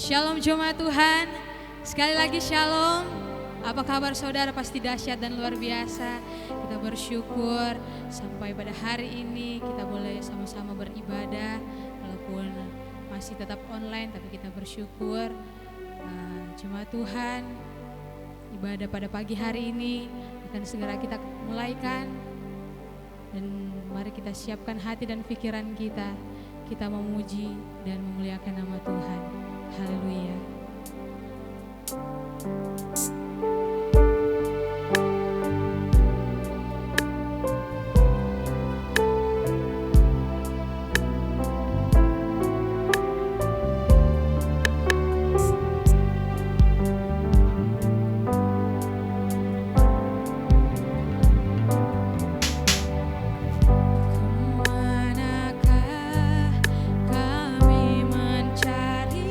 Shalom jemaat Tuhan, sekali lagi shalom. Apa kabar saudara? Pasti dahsyat dan luar biasa. Kita bersyukur sampai pada hari ini kita boleh sama-sama beribadah. Walaupun masih tetap online, tapi kita bersyukur. Jemaat Tuhan, ibadah pada pagi hari ini akan segera kita mulaikan. Dan mari kita siapkan hati dan pikiran kita. Kita memuji dan memuliakan nama Tuhan. Haleluya. Kami mencari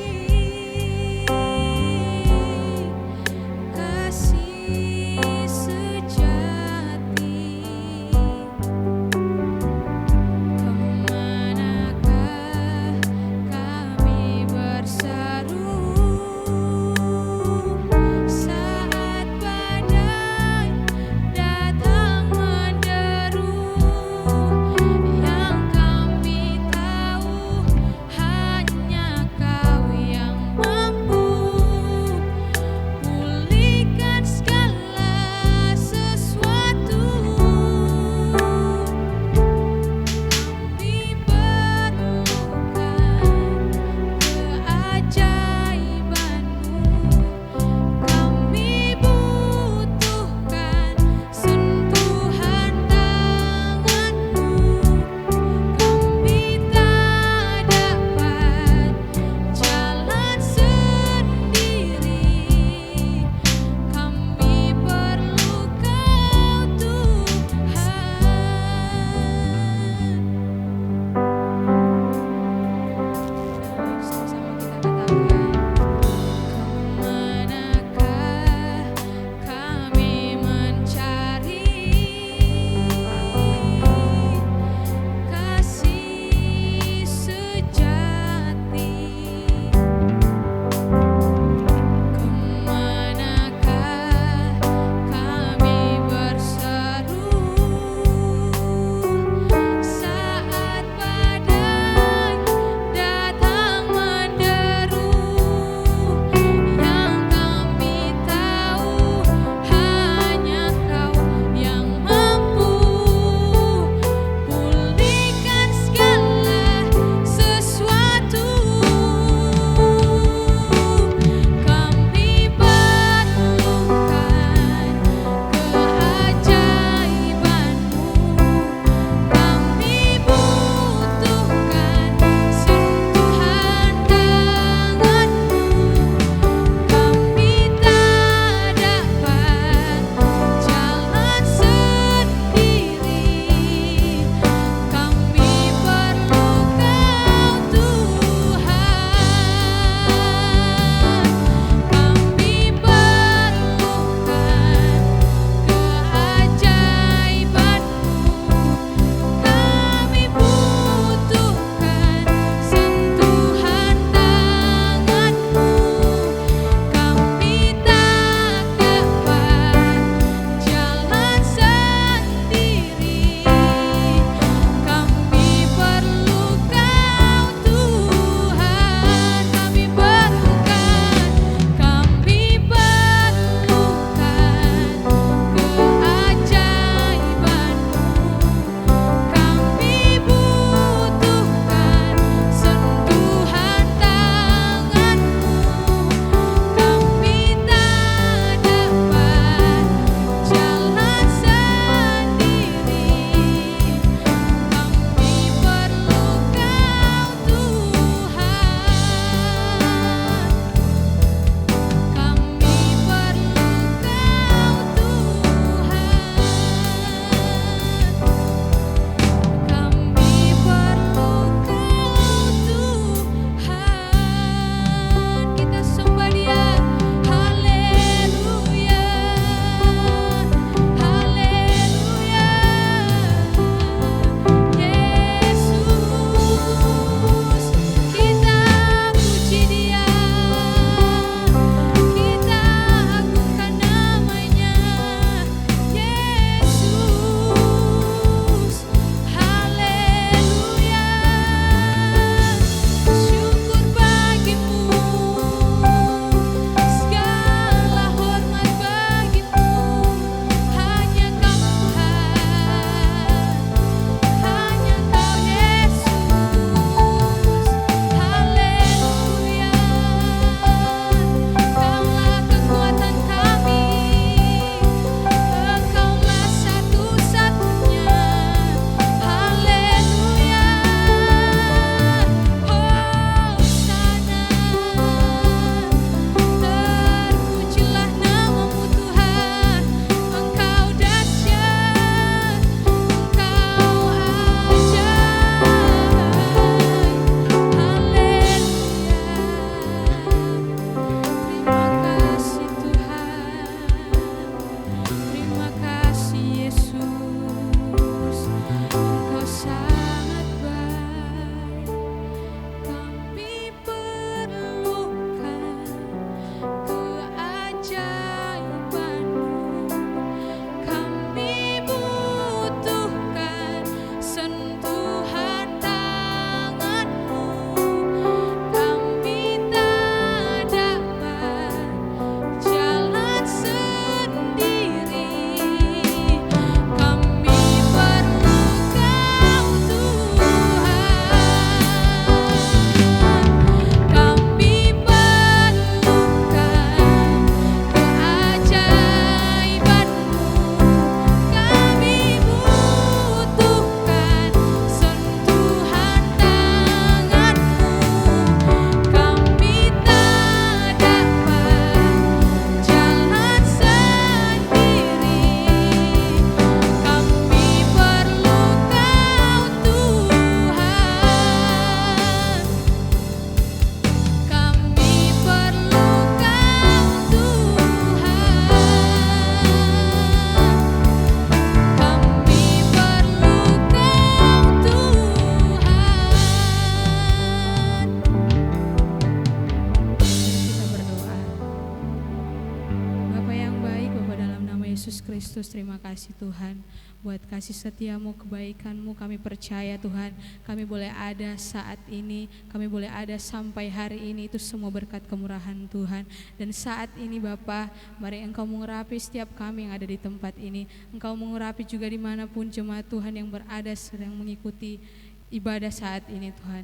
Yesus Kristus, terima kasih Tuhan buat kasih setiamu, kebaikanmu. Kami percaya Tuhan, kami boleh ada saat ini, kami boleh ada sampai hari ini, itu semua berkat kemurahan Tuhan. Dan saat ini Bapa, mari Engkau mengurapi setiap kami yang ada di tempat ini. Engkau mengurapi juga dimanapun jemaat Tuhan yang berada sedang mengikuti ibadah saat ini Tuhan.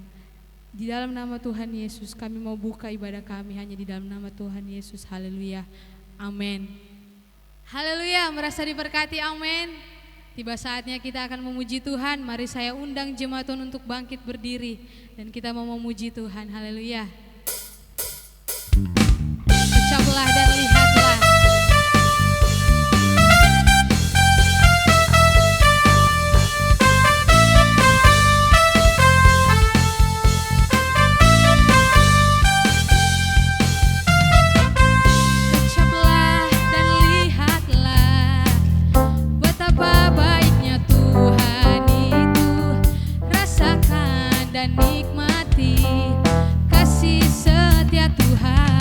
Di dalam nama Tuhan Yesus kami mau buka ibadah kami hanya di dalam nama Tuhan Yesus. Haleluya, amin. Haleluya, merasa diberkati, amin. Tiba saatnya kita akan memuji Tuhan. Mari saya undang jemaat Tuhan untuk bangkit berdiri dan kita mau memuji Tuhan. Haleluya. Ucaplah dan lihatlah. Nikmati kasih setia Tuhan.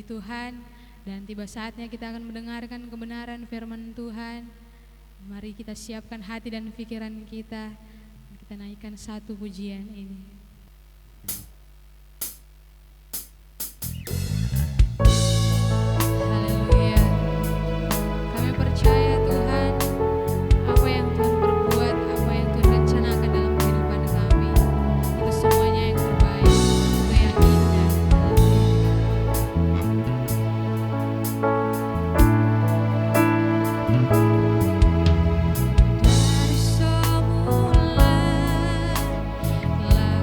Tuhan, dan tiba saatnya kita akan mendengarkan kebenaran firman Tuhan. Mari kita siapkan hati dan pikiran kita. Kita naikkan satu pujian ini. Haleluya. Kami percaya Tuhan, apa yang Tuhan perbuat, apa yang Tuhan rencanakan dalam kehidupan kami, itu semuanya yang terbaik, itu yang indah. Dari semula telah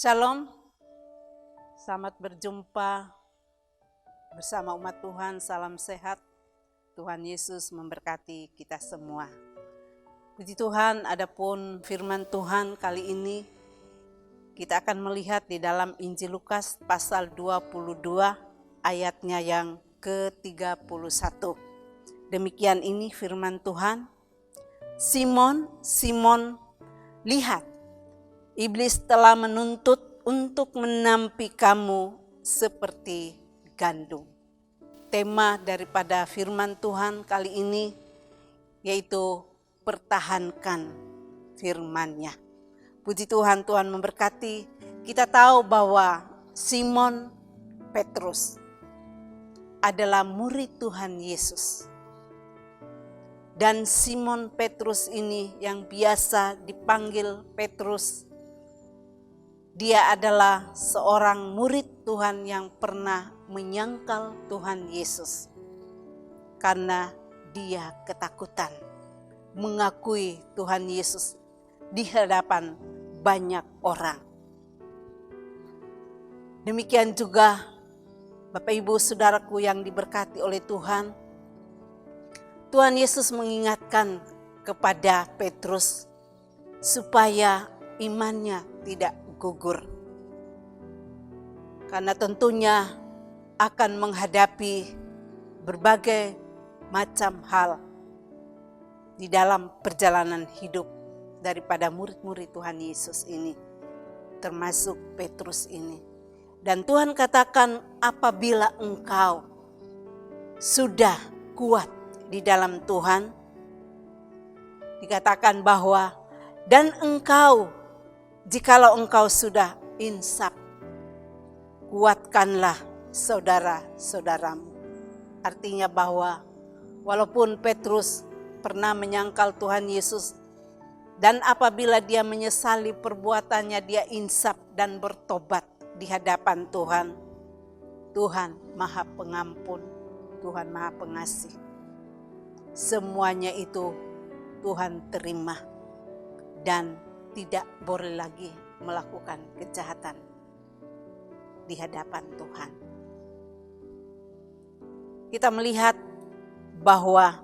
Shalom, selamat berjumpa bersama umat Tuhan, salam sehat. Tuhan Yesus memberkati kita semua. Puji Tuhan, adapun firman Tuhan kali ini kita akan melihat di dalam Injil Lukas pasal 22 ayatnya yang ke-31. Demikian ini firman Tuhan. Simon, Simon, lihat, iblis telah menuntut untuk menampi kamu seperti gandum. Tema daripada firman Tuhan kali ini yaitu pertahankan firman-Nya. Puji Tuhan, Tuhan memberkati. Kita tahu bahwa Simon Petrus adalah murid Tuhan Yesus. Dan Simon Petrus ini yang biasa dipanggil Petrus, dia adalah seorang murid Tuhan yang pernah menyangkal Tuhan Yesus. Karena dia ketakutan mengakui Tuhan Yesus di hadapan banyak orang. Demikian juga Bapak Ibu Saudaraku yang diberkati oleh Tuhan, Tuhan Yesus mengingatkan kepada Petrus supaya imannya tidak gugur. Karena tentunya akan menghadapi berbagai macam hal di dalam perjalanan hidup daripada murid-murid Tuhan Yesus ini, termasuk Petrus ini. Dan Tuhan katakan, apabila engkau sudah kuat di dalam Tuhan, dikatakan bahwa dan engkau, jikalau engkau sudah insaf, kuatkanlah saudara-saudaramu. Artinya bahwa walaupun Petrus pernah menyangkal Tuhan Yesus, dan apabila dia menyesali perbuatannya, dia insaf dan bertobat di hadapan Tuhan. Tuhan Maha Pengampun, Tuhan Maha Pengasih. Semuanya itu Tuhan terima dan tidak boleh lagi melakukan kejahatan di hadapan Tuhan. Kita melihat bahwa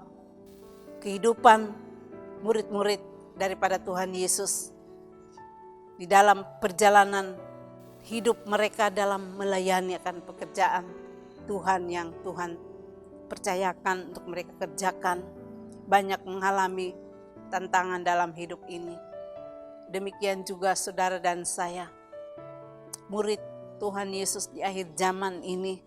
kehidupan murid-murid daripada Tuhan Yesus di dalam perjalanan hidup mereka dalam melayani akan pekerjaan Tuhan yang Tuhan percayakan untuk mereka kerjakan, banyak mengalami tantangan dalam hidup ini. Demikian juga saudara dan saya, murid Tuhan Yesus di akhir zaman ini,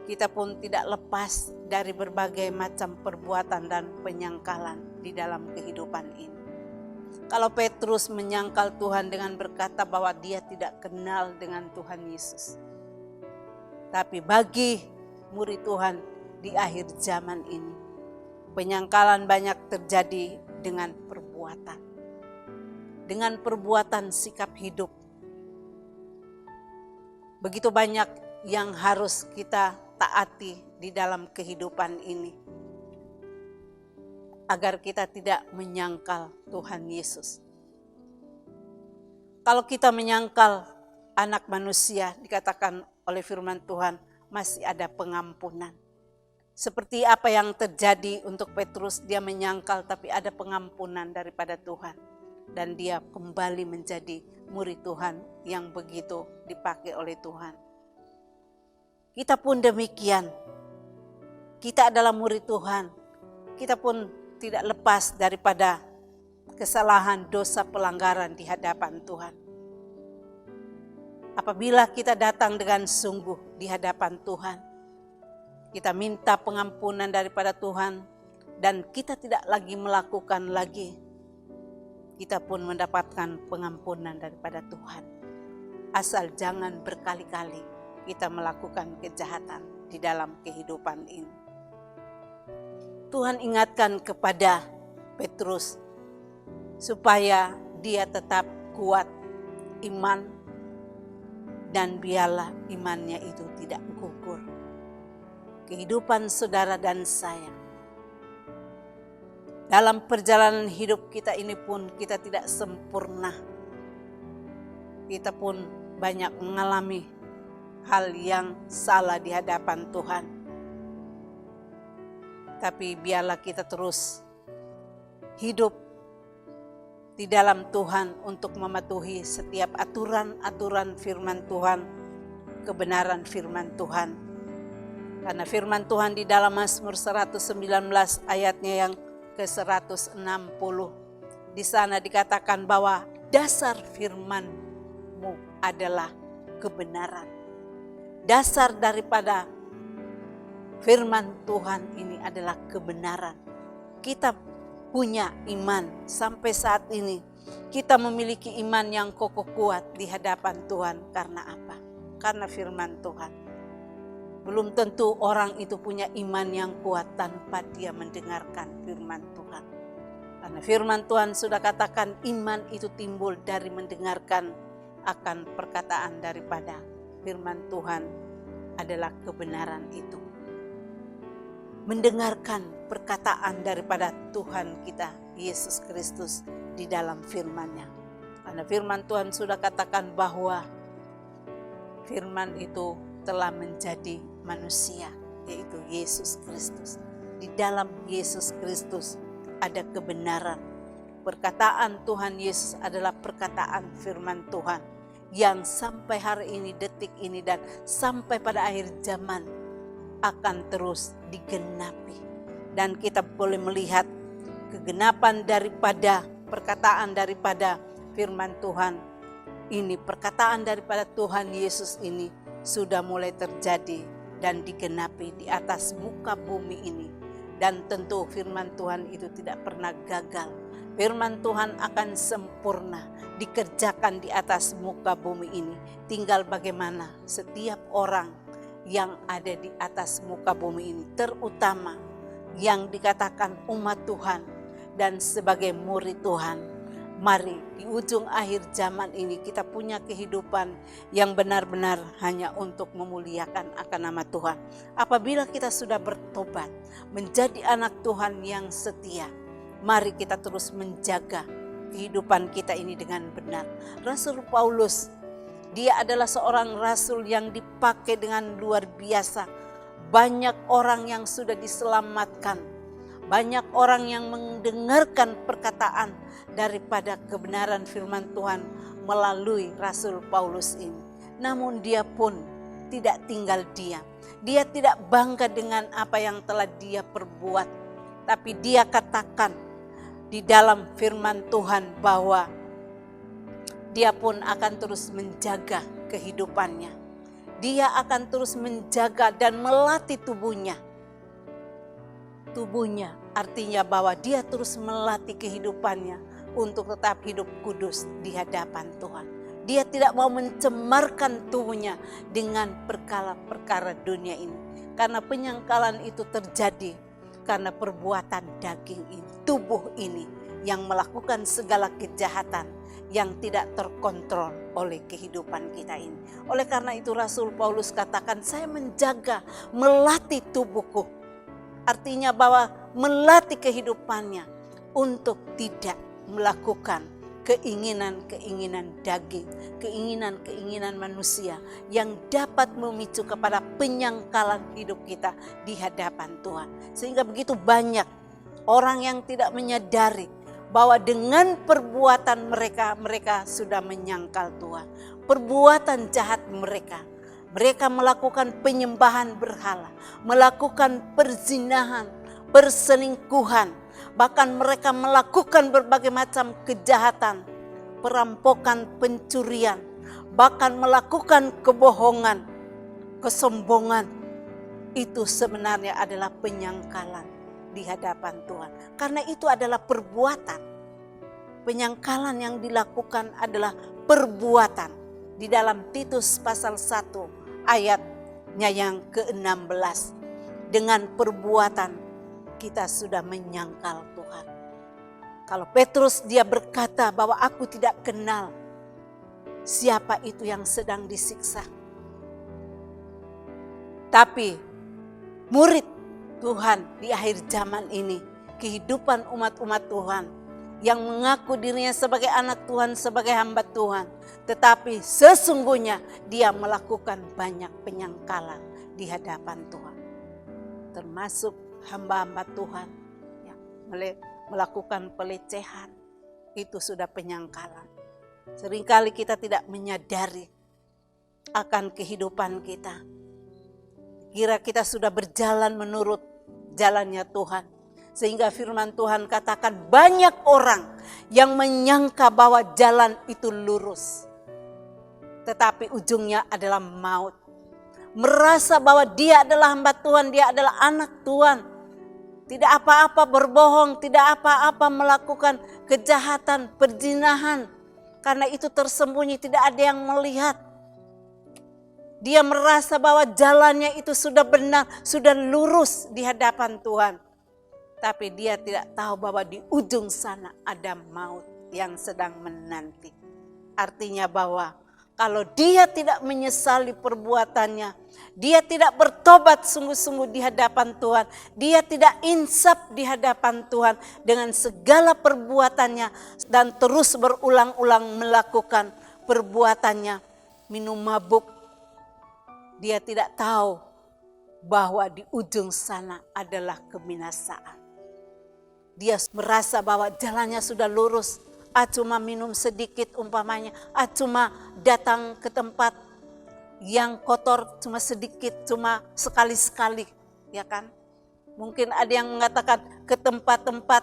kita pun tidak lepas dari berbagai macam perbuatan dan penyangkalan di dalam kehidupan ini. Kalau Petrus menyangkal Tuhan dengan berkata bahwa dia tidak kenal dengan Tuhan Yesus. Tapi bagi murid Tuhan di akhir zaman ini, penyangkalan banyak terjadi dengan perbuatan. Dengan perbuatan sikap hidup. Begitu banyak yang harus kita taati di dalam kehidupan ini. Agar kita tidak menyangkal Tuhan Yesus. Kalau kita menyangkal anak manusia, dikatakan oleh firman Tuhan, masih ada pengampunan. Seperti apa yang terjadi untuk Petrus, dia menyangkal tapi ada pengampunan daripada Tuhan. Dan dia kembali menjadi murid Tuhan yang begitu dipakai oleh Tuhan. Kita pun demikian. Kita adalah murid Tuhan. Kita pun tidak lepas daripada kesalahan, dosa, pelanggaran di hadapan Tuhan. Apabila kita datang dengan sungguh di hadapan Tuhan, kita minta pengampunan daripada Tuhan dan kita tidak lagi melakukan lagi, kita pun mendapatkan pengampunan daripada Tuhan. Asal jangan berkali-kali kita melakukan kejahatan di dalam kehidupan ini. Tuhan ingatkan kepada Petrus supaya dia tetap kuat iman dan biarlah imannya itu tidak gugur. Kehidupan saudara dan saya, dalam perjalanan hidup kita ini pun kita tidak sempurna. kita pun banyak mengalami hal yang salah di hadapan Tuhan. Tapi biarlah kita terus hidup di dalam Tuhan untuk mematuhi setiap aturan-aturan firman Tuhan, kebenaran firman Tuhan. Karena firman Tuhan di dalam Mazmur 119 ayatnya yang ke-160, di sana dikatakan bahwa dasar firman-Mu adalah kebenaran. Dasar daripada firman Tuhan ini adalah kebenaran. Kita punya iman sampai saat ini. Kita memiliki iman yang kokoh kuat di hadapan Tuhan. Karena apa? Karena firman Tuhan. Belum tentu orang itu punya iman yang kuat tanpa dia mendengarkan firman Tuhan. Karena firman Tuhan sudah katakan iman itu timbul dari mendengarkan akan perkataan daripada firman Tuhan adalah kebenaran itu. Mendengarkan perkataan daripada Tuhan kita Yesus Kristus di dalam firman-Nya. Karena firman Tuhan sudah katakan bahwa firman itu telah menjadi manusia, yaitu Yesus Kristus. Di dalam Yesus Kristus ada kebenaran. Perkataan Tuhan Yesus adalah perkataan firman Tuhan yang sampai hari ini, detik ini, dan sampai pada akhir zaman akan terus digenapi. Dan kita boleh melihat kegenapan daripada perkataan daripada firman Tuhan ini, perkataan daripada Tuhan Yesus ini sudah mulai terjadi dan digenapi di atas muka bumi ini. Dan tentu firman Tuhan itu tidak pernah gagal. Firman Tuhan akan sempurna dikerjakan di atas muka bumi ini. Tinggal bagaimana setiap orang yang ada di atas muka bumi ini, terutama yang dikatakan umat Tuhan dan sebagai murid Tuhan. Mari di ujung akhir zaman ini kita punya kehidupan yang benar-benar hanya untuk memuliakan akan nama Tuhan. Apabila kita sudah bertobat menjadi anak Tuhan yang setia, mari kita terus menjaga kehidupan kita ini dengan benar. Rasul Paulus, dia adalah seorang rasul yang dipakai dengan luar biasa. Banyak orang yang sudah diselamatkan, banyak orang yang mendengarkan perkataan daripada kebenaran firman Tuhan melalui Rasul Paulus ini. Namun dia pun tidak tinggal diam. Dia tidak bangga dengan apa yang telah dia perbuat. Tapi dia katakan di dalam firman Tuhan bahwa dia pun akan terus menjaga kehidupannya. Dia akan terus menjaga dan melatih tubuhnya. Tubuhnya artinya bahwa dia terus melatih kehidupannya untuk tetap hidup kudus di hadapan Tuhan. Dia tidak mau mencemarkan tubuhnya dengan perkara-perkara dunia ini. Karena penyangkalan itu terjadi karena perbuatan daging ini, tubuh ini yang melakukan segala kejahatan yang tidak terkontrol oleh kehidupan kita ini. Oleh karena itu Rasul Paulus katakan, saya menjaga, melatih tubuhku. Artinya bahwa melatih kehidupannya untuk tidak melakukan keinginan-keinginan daging, keinginan-keinginan manusia yang dapat memicu kepada penyangkalan hidup kita di hadapan Tuhan. Sehingga begitu banyak orang yang tidak menyadari bahwa dengan perbuatan mereka sudah menyangkal Tuhan. Perbuatan jahat mereka melakukan penyembahan berhala, melakukan perzinahan, perselingkuhan, bahkan mereka melakukan berbagai macam kejahatan, perampokan, pencurian, bahkan melakukan kebohongan, kesombongan. Itu sebenarnya adalah penyangkalan di hadapan Tuhan. Karena itu adalah perbuatan. Penyangkalan yang dilakukan adalah perbuatan. Di dalam Titus pasal 1 ayatnya yang ke-16. Dengan perbuatan kita sudah menyangkal Tuhan. Kalau Petrus dia berkata bahwa aku tidak kenal siapa itu yang sedang disiksa. Tapi murid Tuhan di akhir zaman ini, kehidupan umat-umat Tuhan yang mengaku dirinya sebagai anak Tuhan, sebagai hamba Tuhan. Tetapi sesungguhnya dia melakukan banyak penyangkalan di hadapan Tuhan. Termasuk hamba-hamba Tuhan yang melakukan pelecehan. Itu sudah penyangkalan. Seringkali kita tidak menyadari akan kehidupan kita. Kira kita sudah berjalan menurut jalannya Tuhan. Sehingga firman Tuhan katakan banyak orang yang menyangka bahwa jalan itu lurus. Tetapi ujungnya adalah maut. Merasa bahwa dia adalah hamba Tuhan, dia adalah anak Tuhan. Tidak apa-apa berbohong, tidak apa-apa melakukan kejahatan, perzinahan. Karena itu tersembunyi, tidak ada yang melihat. Dia merasa bahwa jalannya itu sudah benar, sudah lurus di hadapan Tuhan. Tapi dia tidak tahu bahwa di ujung sana ada maut yang sedang menanti. Artinya bahwa kalau dia tidak menyesali perbuatannya, dia tidak bertobat sungguh-sungguh di hadapan Tuhan, dia tidak insaf di hadapan Tuhan dengan segala perbuatannya dan terus berulang-ulang melakukan perbuatannya, minum mabuk, dia tidak tahu bahwa di ujung sana adalah kebinasaan. Dia merasa bahwa jalannya sudah lurus. Cuma minum sedikit umpamanya. Cuma datang ke tempat yang kotor cuma sedikit, cuma sekali-sekali. Ya kan? Mungkin ada yang mengatakan ke tempat-tempat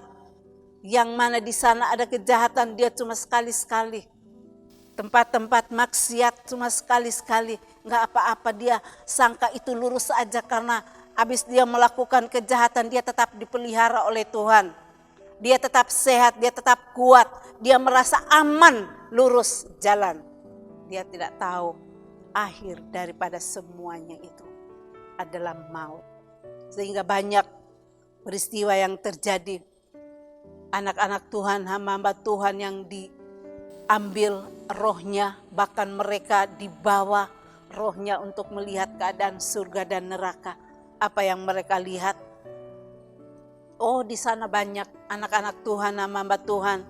yang mana di sana ada kejahatan, dia cuma sekali-sekali. Tempat-tempat maksiat cuma sekali-sekali. Enggak apa-apa, dia sangka itu lurus saja karena habis dia melakukan kejahatan, dia tetap dipelihara oleh Tuhan. Dia tetap sehat, dia tetap kuat, dia merasa aman, lurus jalan. Dia tidak tahu akhir daripada semuanya itu adalah maut. Sehingga banyak peristiwa yang terjadi. Anak-anak Tuhan, hamba-hamba Tuhan yang diambil rohnya, bahkan mereka dibawa rohnya untuk melihat keadaan surga dan neraka. Apa yang mereka lihat? Oh, di sana banyak anak-anak Tuhan, hamba Tuhan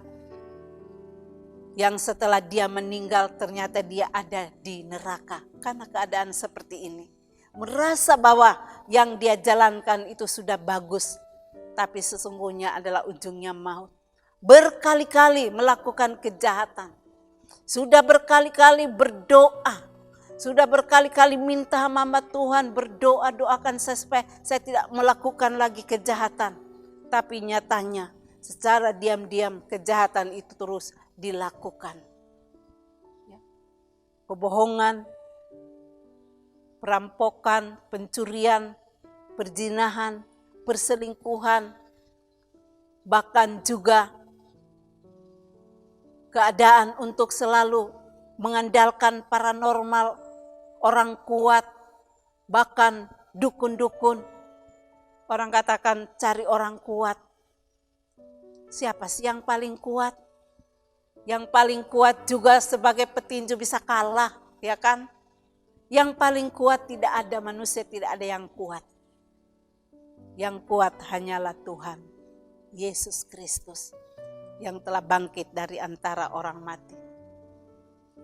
yang setelah dia meninggal ternyata dia ada di neraka karena keadaan seperti ini. Merasa bahwa yang dia jalankan itu sudah bagus, tapi sesungguhnya adalah ujungnya maut. Berkali-kali melakukan kejahatan, sudah berkali-kali berdoa, sudah berkali-kali minta hamba Tuhan berdoa, doakan saya supaya saya tidak melakukan lagi kejahatan. Tapi nyatanya secara diam-diam kejahatan itu terus dilakukan. Kebohongan, perampokan, pencurian, perzinahan, perselingkuhan, bahkan juga keadaan untuk selalu mengandalkan paranormal, orang kuat, bahkan dukun-dukun. Orang katakan cari orang kuat. Siapa sih yang paling kuat? Yang paling kuat juga sebagai petinju bisa kalah, ya kan? Yang paling kuat tidak ada manusia, tidak ada yang kuat. Yang kuat hanyalah Tuhan, Yesus Kristus, yang telah bangkit dari antara orang mati.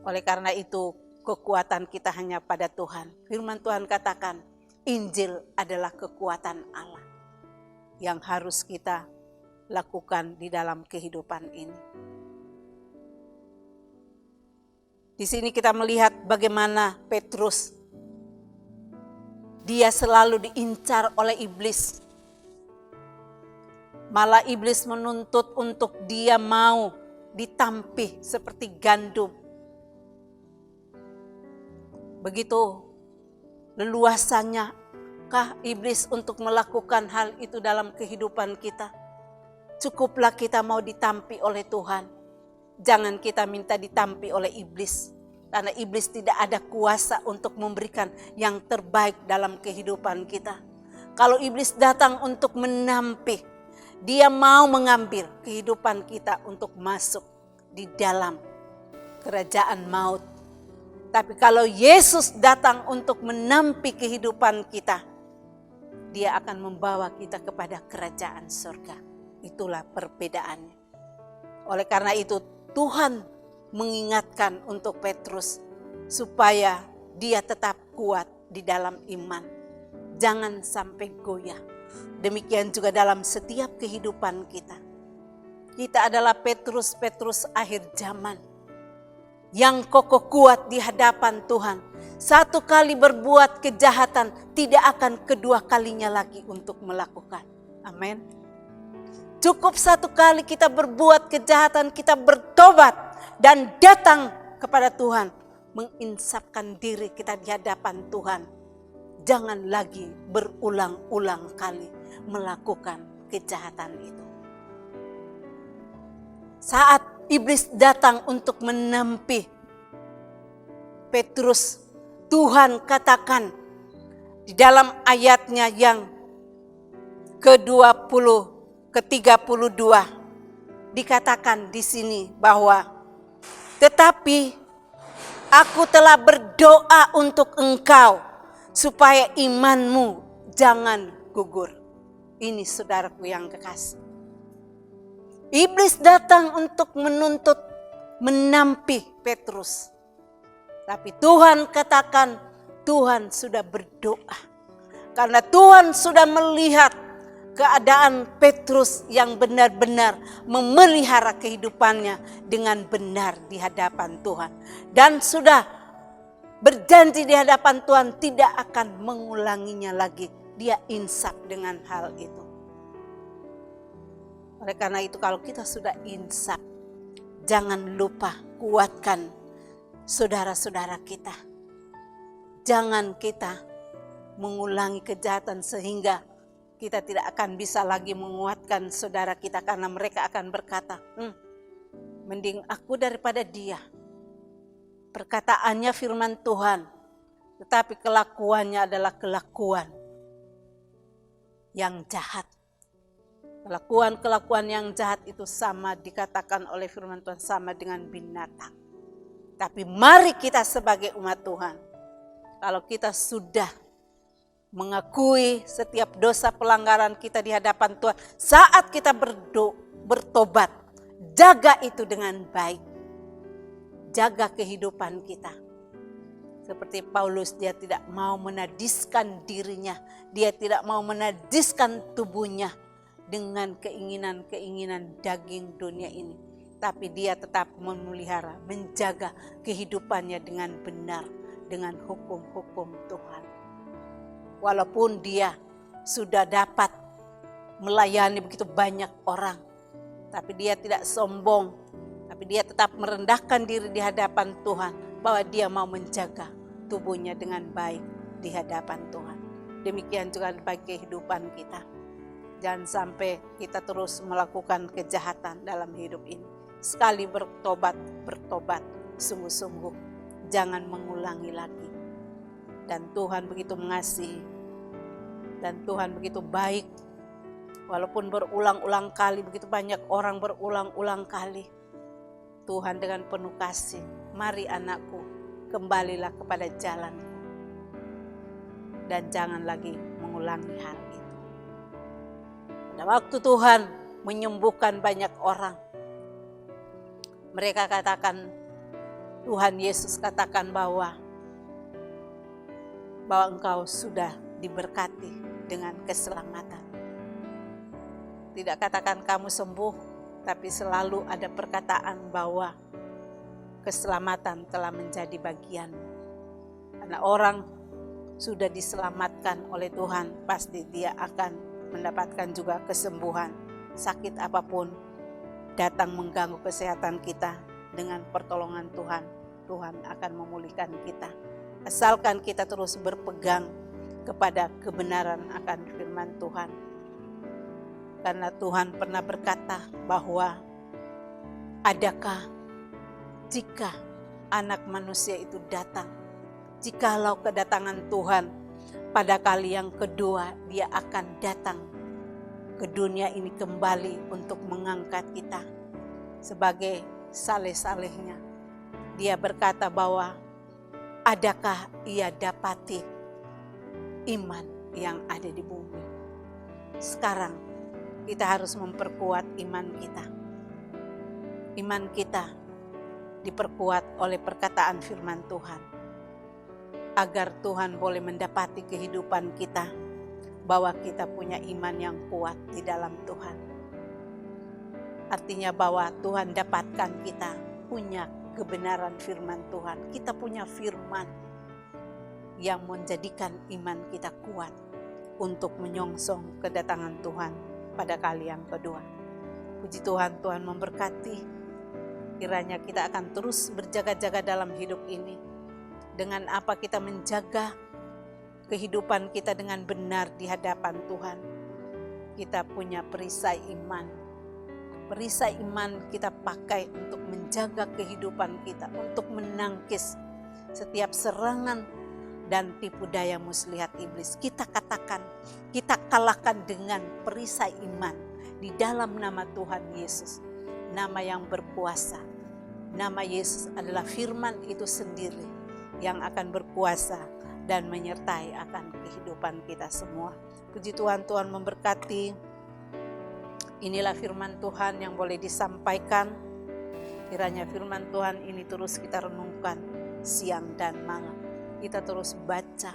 Oleh karena itu, kekuatan kita hanya pada Tuhan. Firman Tuhan katakan, Injil adalah kekuatan Allah yang harus kita lakukan di dalam kehidupan ini. Di sini kita melihat bagaimana Petrus, dia selalu diincar oleh iblis. Malah iblis menuntut untuk dia mau ditampih seperti gandum. Begitu leluasannya kah iblis untuk melakukan hal itu dalam kehidupan kita? Cukuplah kita mau ditampi oleh Tuhan. Jangan kita minta ditampi oleh iblis. Karena iblis tidak ada kuasa untuk memberikan yang terbaik dalam kehidupan kita. Kalau iblis datang untuk menampih, dia mau mengambil kehidupan kita untuk masuk di dalam kerajaan maut. Tapi kalau Yesus datang untuk menampi kehidupan kita, dia akan membawa kita kepada kerajaan surga. Itulah perbedaannya. Oleh karena itu Tuhan mengingatkan untuk Petrus supaya dia tetap kuat di dalam iman. Jangan sampai goyah. Demikian juga dalam setiap kehidupan kita. Kita adalah Petrus-Petrus akhir zaman yang kokoh kuat di hadapan Tuhan. Satu kali berbuat kejahatan, tidak akan kedua kalinya lagi untuk melakukan. Amin. Cukup satu kali kita berbuat kejahatan, kita bertobat dan datang kepada Tuhan. Menginsapkan diri kita di hadapan Tuhan. Jangan lagi berulang-ulang kali melakukan kejahatan itu. Saat iblis datang untuk menempi Petrus, Tuhan katakan di dalam ayatnya yang ke-20, ke-32 dikatakan di sini bahwa tetapi aku telah berdoa untuk engkau supaya imanmu jangan gugur. Ini saudaraku yang kekasih. Iblis datang untuk menuntut, menampi Petrus. Tapi Tuhan katakan, Tuhan sudah berdoa. Karena Tuhan sudah melihat keadaan Petrus yang benar-benar memelihara kehidupannya dengan benar di hadapan Tuhan. Dan sudah berjanji di hadapan Tuhan tidak akan mengulanginya lagi. Dia insaf dengan hal itu. Oleh karena itu kalau kita sudah insaf, jangan lupa kuatkan saudara-saudara kita. Jangan kita mengulangi kejahatan sehingga kita tidak akan bisa lagi menguatkan saudara kita karena mereka akan berkata, mending aku daripada dia. Perkataannya firman Tuhan, tetapi kelakuannya adalah kelakuan yang jahat. Kelakuan yang jahat itu sama dikatakan oleh firman Tuhan sama dengan binatang. Tapi mari kita sebagai umat Tuhan, kalau kita sudah mengakui setiap dosa pelanggaran kita di hadapan Tuhan, saat kita bertobat, jaga itu dengan baik. Jaga kehidupan kita. Seperti Paulus, dia tidak mau menajiskan dirinya, dia tidak mau menajiskan tubuhnya dengan keinginan-keinginan daging dunia ini. Tapi dia tetap memelihara, menjaga kehidupannya dengan benar, dengan hukum-hukum Tuhan. Walaupun dia sudah dapat melayani begitu banyak orang, tapi dia tidak sombong, tapi dia tetap merendahkan diri di hadapan Tuhan, bahwa dia mau menjaga tubuhnya dengan baik di hadapan Tuhan. Demikian juga bagi kehidupan kita. Jangan sampai kita terus melakukan kejahatan dalam hidup ini. Sekali bertobat sungguh-sungguh. Jangan mengulangi lagi. Dan Tuhan begitu mengasihi. Dan Tuhan begitu baik. Walaupun berulang-ulang kali, begitu banyak orang berulang-ulang kali. Tuhan dengan penuh kasih, mari anakku, kembalilah kepada jalanku. Dan jangan lagi mengulangi hal itu. Pada waktu Tuhan menyembuhkan banyak orang, mereka katakan, Tuhan Yesus katakan bahwa engkau sudah diberkati dengan keselamatan. Tidak katakan kamu sembuh, tapi selalu ada perkataan bahwa keselamatan telah menjadi bagian. Karena orang sudah diselamatkan oleh Tuhan, pasti dia akan mendapatkan juga kesembuhan. Sakit apapun datang mengganggu kesehatan kita, dengan pertolongan Tuhan, Tuhan akan memulihkan kita. Asalkan kita terus berpegang kepada kebenaran akan firman Tuhan. Karena Tuhan pernah berkata bahwa adakah jika anak manusia itu datang, jikalau kedatangan Tuhan pada kali yang kedua, dia akan datang ke dunia ini kembali untuk mengangkat kita sebagai saleh-salehnya. Dia berkata bahwa adakah ia dapati iman yang ada di bumi. Sekarang kita harus memperkuat iman kita. iman kita diperkuat oleh perkataan firman Tuhan. Agar Tuhan boleh mendapati kehidupan kita, bahwa kita punya iman yang kuat di dalam Tuhan. Artinya bahwa Tuhan dapatkan kita punya kebenaran firman Tuhan. Kita punya firman yang menjadikan iman kita kuat untuk menyongsong kedatangan Tuhan pada kali yang kedua. Puji Tuhan, Tuhan memberkati. Kiranya kita akan terus berjaga-jaga dalam hidup ini. Dengan apa kita menjaga kehidupan kita dengan benar di hadapan Tuhan. Kita punya perisai iman. Perisai iman kita pakai untuk menjaga kehidupan kita, untuk menangkis setiap serangan dan tipu daya muslihat iblis. Kita katakan, kita kalahkan dengan perisai iman di dalam nama Tuhan Yesus. Nama yang berkuasa. Nama Yesus adalah firman itu sendiri yang akan berkuasa dan menyertai akan kehidupan kita semua. Puji Tuhan, Tuhan memberkati. Inilah firman Tuhan yang boleh disampaikan. Kiranya firman Tuhan ini terus kita renungkan siang dan malam. Kita terus baca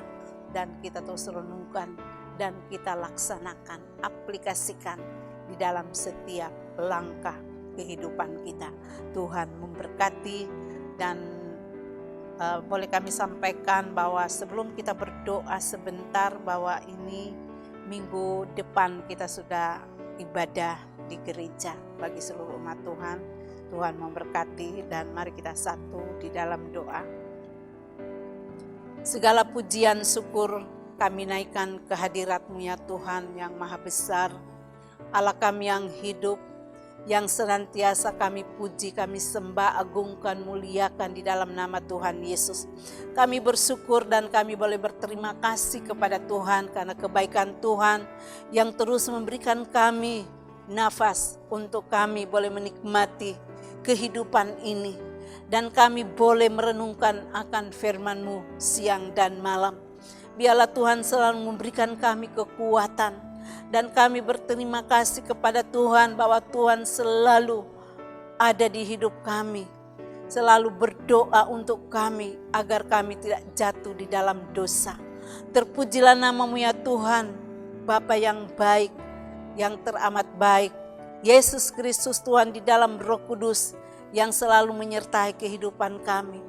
dan kita terus renungkan dan kita laksanakan, aplikasikan di dalam setiap langkah kehidupan kita. Tuhan memberkati dan boleh kami sampaikan bahwa sebelum kita berdoa sebentar, bahwa ini minggu depan kita sudah ibadah di gereja bagi seluruh umat Tuhan. Tuhan memberkati dan mari kita satu di dalam doa. Segala pujian syukur kami naikkan ke hadirat-Mu ya Tuhan yang maha besar. Allah kami yang hidup, yang senantiasa kami puji, kami sembah, agungkan, muliakan di dalam nama Tuhan Yesus. Kami bersyukur dan kami boleh berterima kasih kepada Tuhan karena kebaikan Tuhan yang terus memberikan kami nafas untuk kami boleh menikmati kehidupan ini. Dan kami boleh merenungkan akan firman-Mu siang dan malam. Biarlah Tuhan selalu memberikan kami kekuatan. Dan kami berterima kasih kepada Tuhan bahwa Tuhan selalu ada di hidup kami. Selalu berdoa untuk kami agar kami tidak jatuh di dalam dosa. Terpujilah nama-Mu ya Tuhan, Bapa yang baik, yang teramat baik. Yesus Kristus Tuhan di dalam Roh Kudus yang selalu menyertai kehidupan kami.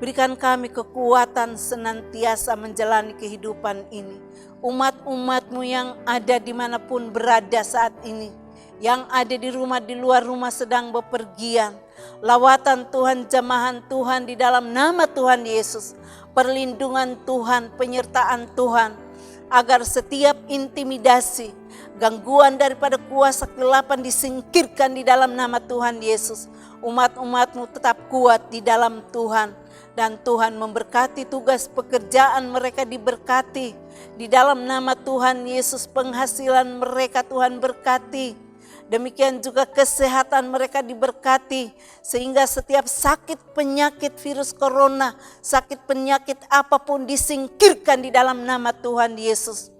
Berikan kami kekuatan senantiasa menjalani kehidupan ini. Umat-umat-Mu yang ada dimanapun berada saat ini. Yang ada di rumah, di luar rumah sedang bepergian. Lawatan Tuhan, jamahan Tuhan di dalam nama Tuhan Yesus. Perlindungan Tuhan, penyertaan Tuhan. Agar setiap intimidasi, gangguan daripada kuasa kegelapan disingkirkan di dalam nama Tuhan Yesus. Umat-umat-Mu tetap kuat di dalam Tuhan. Dan Tuhan memberkati tugas pekerjaan mereka diberkati. Di dalam nama Tuhan Yesus penghasilan mereka Tuhan berkati. Demikian juga kesehatan mereka diberkati. Sehingga setiap sakit penyakit virus corona, sakit penyakit apapun disingkirkan di dalam nama Tuhan Yesus.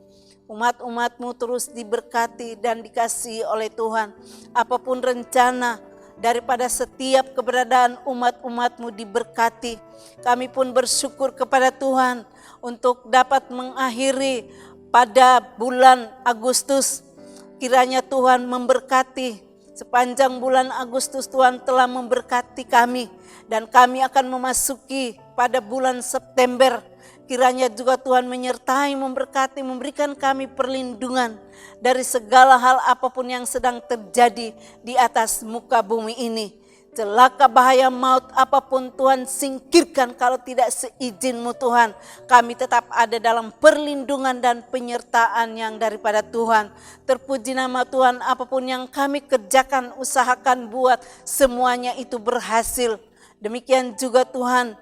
Umat-umat-Mu terus diberkati dan dikasihi oleh Tuhan. Apapun rencana daripada setiap keberadaan umat-umat-Mu diberkati. Kami pun bersyukur kepada Tuhan untuk dapat mengakhiri pada bulan Agustus. Kiranya Tuhan memberkati sepanjang bulan Agustus. Tuhan telah memberkati kami dan kami akan memasuki pada bulan September. Kiranya juga Tuhan menyertai, memberkati, memberikan kami perlindungan dari segala hal apapun yang sedang terjadi di atas muka bumi ini. Celaka, bahaya, maut apapun Tuhan singkirkan kalau tidak seizin-Mu Tuhan. Kami tetap ada dalam perlindungan dan penyertaan yang daripada Tuhan. Terpuji nama Tuhan, apapun yang kami kerjakan, usahakan, buat, semuanya itu berhasil. Demikian juga Tuhan,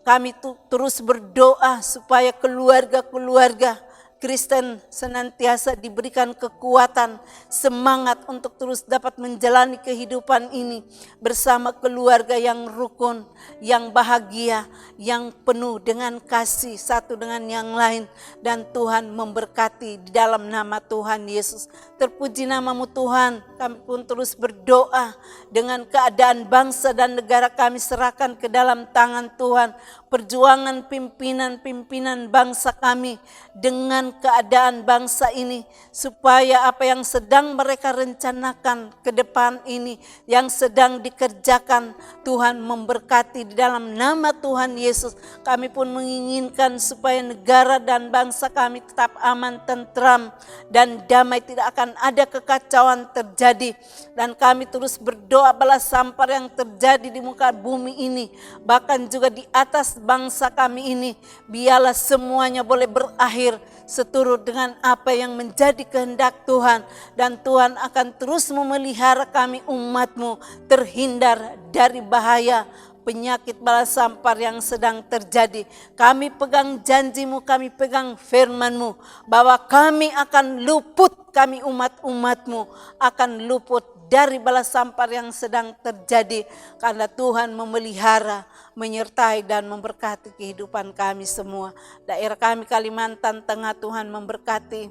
kami terus berdoa supaya keluarga-keluarga Kristen senantiasa diberikan kekuatan, semangat untuk terus dapat menjalani kehidupan ini bersama keluarga yang rukun, yang bahagia, yang penuh dengan kasih satu dengan yang lain. Dan Tuhan memberkati di dalam nama Tuhan Yesus. Terpuji nama-Mu Tuhan. kami pun terus berdoa dengan keadaan bangsa dan negara kami serahkan ke dalam tangan Tuhan. Perjuangan pimpinan-pimpinan bangsa kami dengan keadaan bangsa ini, supaya apa yang sedang mereka rencanakan ke depan ini, yang sedang dikerjakan, Tuhan memberkati di dalam nama Tuhan Yesus. Kami pun menginginkan supaya negara dan bangsa kami tetap aman, tentram, dan damai, tidak akan ada kekacauan terjadi. Dan kami terus berdoa balas sampar yang terjadi di muka bumi ini, bahkan juga di atas bangsa kami ini, biarlah semuanya boleh berakhir seturut dengan apa yang menjadi kehendak Tuhan. Dan Tuhan akan terus memelihara kami umat-Mu terhindar dari bahaya penyakit balas sampar yang sedang terjadi. Kami pegang janji-Mu, kami pegang firman-Mu, bahwa kami akan luput, kami umat-umat-Mu akan luput dari balas sampar yang sedang terjadi, karena Tuhan memelihara, menyertai dan memberkati kehidupan kami semua. Daerah kami Kalimantan Tengah, Tuhan memberkati.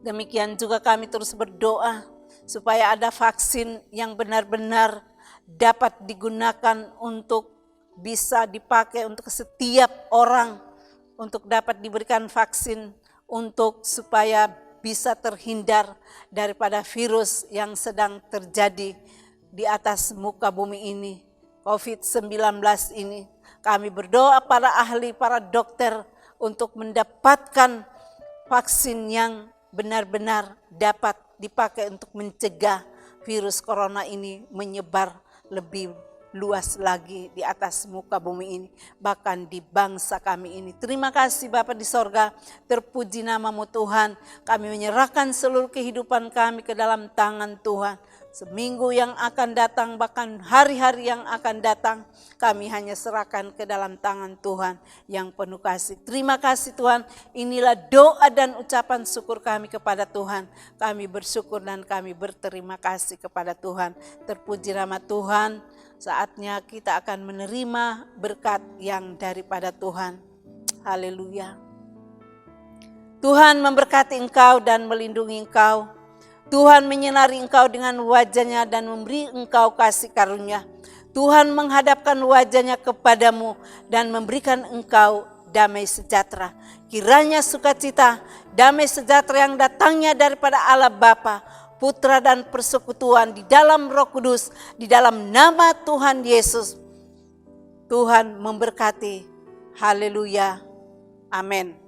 Demikian juga kami terus berdoa supaya ada vaksin yang benar-benar dapat digunakan untuk bisa dipakai untuk setiap orang, untuk dapat diberikan vaksin untuk supaya bisa terhindar daripada virus yang sedang terjadi di atas muka bumi ini, COVID-19 ini. Kami berdoa para ahli, para dokter untuk mendapatkan vaksin yang benar-benar dapat dipakai untuk mencegah virus corona ini menyebar lebih luas lagi di atas muka bumi ini, bahkan di bangsa kami ini. Terima kasih Bapa di sorga, terpuji nama-Mu Tuhan. Kami menyerahkan seluruh kehidupan kami ke dalam tangan Tuhan. Seminggu yang akan datang, bahkan hari-hari yang akan datang, kami hanya serahkan ke dalam tangan Tuhan yang penuh kasih. Terima kasih Tuhan, inilah doa dan ucapan syukur kami kepada Tuhan. Kami bersyukur dan kami berterima kasih kepada Tuhan. Terpuji nama Tuhan. Saatnya kita akan menerima berkat yang daripada Tuhan. Haleluya. Tuhan memberkati engkau dan melindungi engkau. Tuhan menyinari engkau dengan wajah-Nya dan memberi engkau kasih karunia. Tuhan menghadapkan wajah-Nya kepadamu dan memberikan engkau damai sejahtera. Kiranya sukacita, damai sejahtera yang datangnya daripada Allah Bapa, Putra dan persekutuan di dalam Roh Kudus, di dalam nama Tuhan Yesus. Tuhan memberkati. Haleluya. Amin.